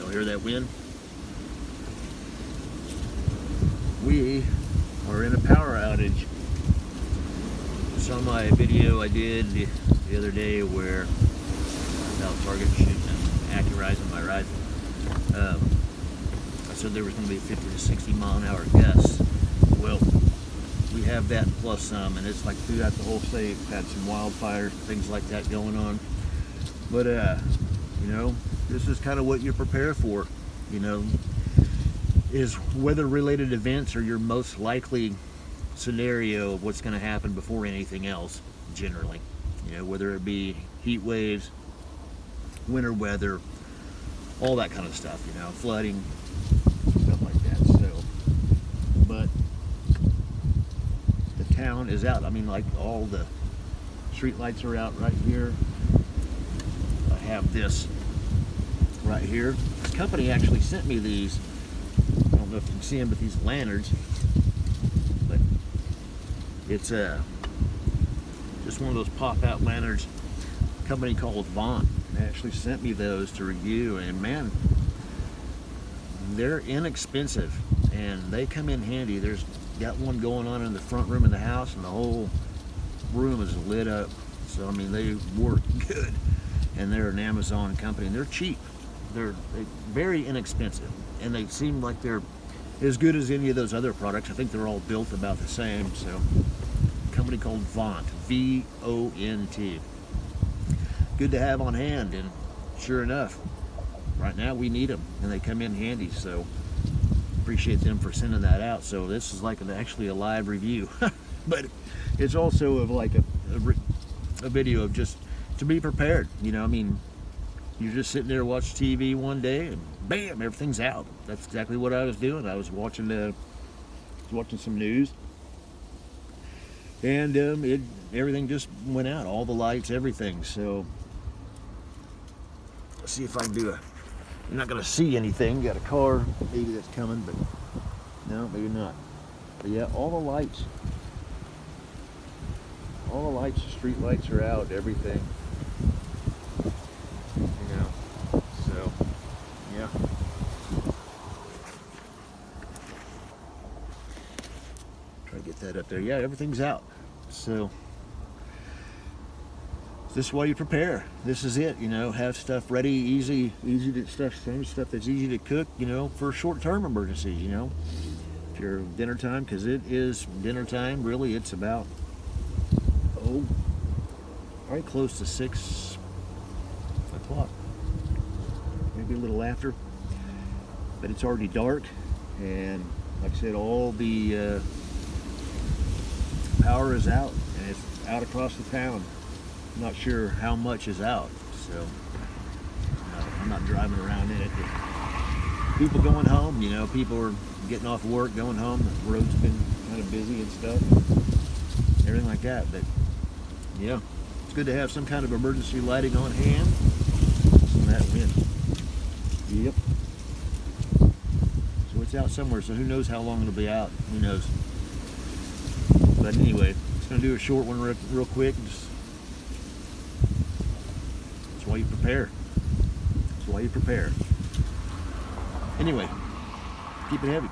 Y'all hear that wind? We are in a power outage. Saw my video I did the other day where I was out target shooting and accurizing my rifle. I said there was going to be 50 to 60 mile an hour gusts. Well, we have that plus some, and it's like throughout the whole state. Had some wildfires, things like that going on. But you know, this is kind of what you prepare for. You know, is weather-related events are your most likely scenario of what's going to happen before anything else. Generally, you know, whether it be heat waves, winter weather, all that kind of stuff. You know, flooding, stuff like that. So, but the town is out. I mean, like all the street lights are out right here. I have this right here. This company actually sent me these. I don't know if you can see them, but these lanterns. But it's just one of those pop-out lanterns. A company called Vaunt. They actually sent me those to review, and man, they're inexpensive and they come in handy. There's got one going on in the front room of the house, and the whole room is lit up. So I mean, they work good, and they're an Amazon company, and they're cheap. They're very inexpensive, and they seem like they're as good as any of those other products. I think they're all built about the same. So, a company called Vaunt, V-O-N-T. Good to have on hand, and sure enough, right now we need them, and they come in handy. So, appreciate them for sending that out. So this is like actually a live review, but it's also of like a video of just to be prepared. You know, I mean, you're just sitting there watching TV one day, and bam, everything's out. That's exactly what I was doing. I was watching some news, and everything just went out, all the lights, everything. So let's see if I can do a. You're not gonna see anything. Got a car maybe that's coming, but no, maybe not. But yeah, all the lights, the street lights are out, everything. You know, so yeah. Try to get that up there. Yeah, everything's out. So this is why you prepare. This is it, you know, have stuff ready, easy to stuff that's easy to cook, you know, for short-term emergencies, you know. If you're dinner time, because it is dinner time, really, it's about, right close to 6 o'clock, maybe a little after, but it's already dark, and like I said, all the power is out, and it's out across the town. Not sure how much is out, so I'm not driving around in it. But people going home, you know, people are getting off work, going home. The road's been kind of busy and stuff, everything like that. But yeah, it's good to have some kind of emergency lighting on hand. Some of that wind. Yep. So it's out somewhere. So who knows how long it'll be out? Who knows? But anyway, just gonna do a short one real quick. That's why you prepare. That's why you prepare. Anyway, keep it heavy.